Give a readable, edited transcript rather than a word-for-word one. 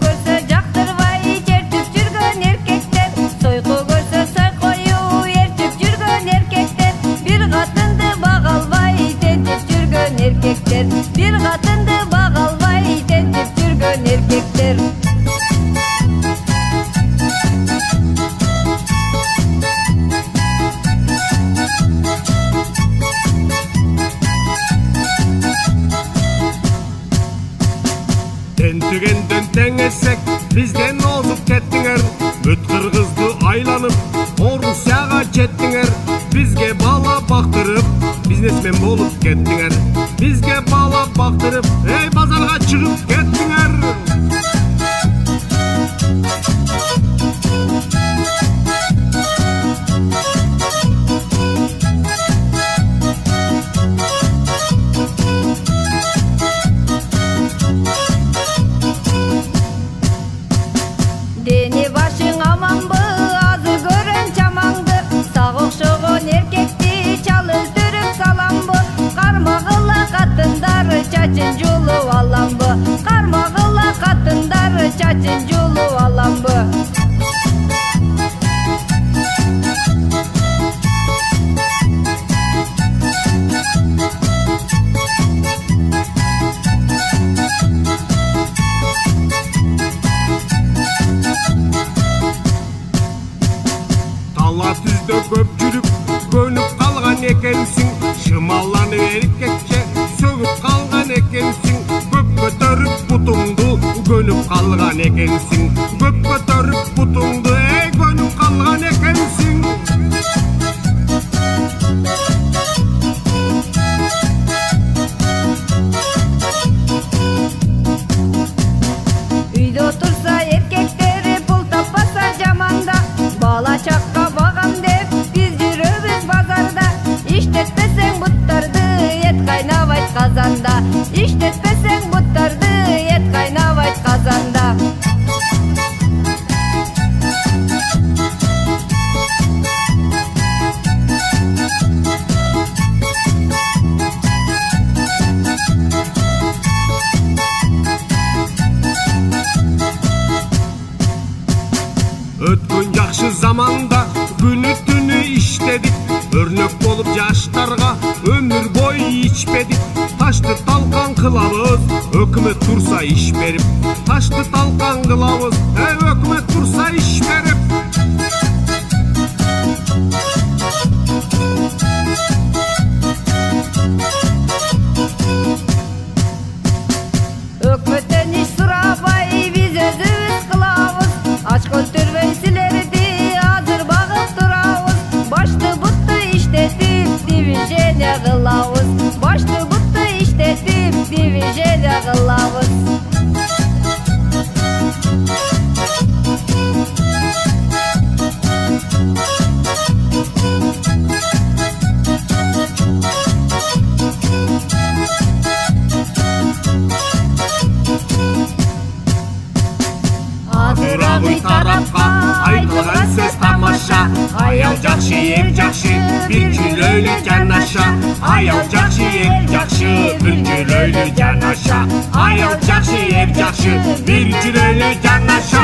көрсө жактырбай чертип жүргөн эркектер, сойку көрсө сойкою ээрчип жүргөн эркектер, бир катынды бага албай тентип жүргөн эркектер, бир катынды бага албай тентип жүргөн эркектер. Тентигенден теңесек, бизден озуп кеттиңер. Өткөр кызды айланып, Орусияга жеттиңер. Бизге бала бактырып, бизнесмен болуп кеттиңер. Бизге бала бактырып, базарга чыгып кеттиңер. Дени башың аманбы, азыр көрөм чамаңды, сак окшогон эркекти чал өлтүрүп саламбы, кармагыла катындар чачын жулуп аламбы, кармагыла катындар чачын жулуп аламбы. Тала түздө көп жүрүп, көнүп калган экенсиң. Шымалланып эркекче сөгүп калган экенсиң. Көп көтөрүп бутуңду, көнүп калган экенсиң. Көп көтөрүп бутуңду, көнүп калган экенсиң. Үйдө отурса эркектер, пул таппаса жаманда, бала чакка багам деп биз жүрөбүз базарда. Иштетпесең буттарды, эт кайнабайт казанда. Иштетпесең буттарды, эт кайнабайт казанда. Өткөн жакшы заманда күнү түнү иштедик. Өрнөк болуп жаштарга өмүр бою ичпедик. Ташты талкан кылабыз, өкмөт турса иш берип. Ташты талкан кылабыз, өкмөт турса иш берип. Өкмөттөн иш сурабай биз өзүбүз кылабыз. Ач өлтүрбөй силерди азыр багып турабыз. Башты бутты иштетип движение кылабыз. Башты бутты иштетип движение кылабыз. Адырагый тарапка айтылган сөз тамаша. Аял жакшы, эл жакшы, бир жүрөйлү жанаша. Аял жакшы, эл жакшы, бир жүрөйлү жанаша. Аял жакшы, эл жакшы, бир жүрөйлү жанаша.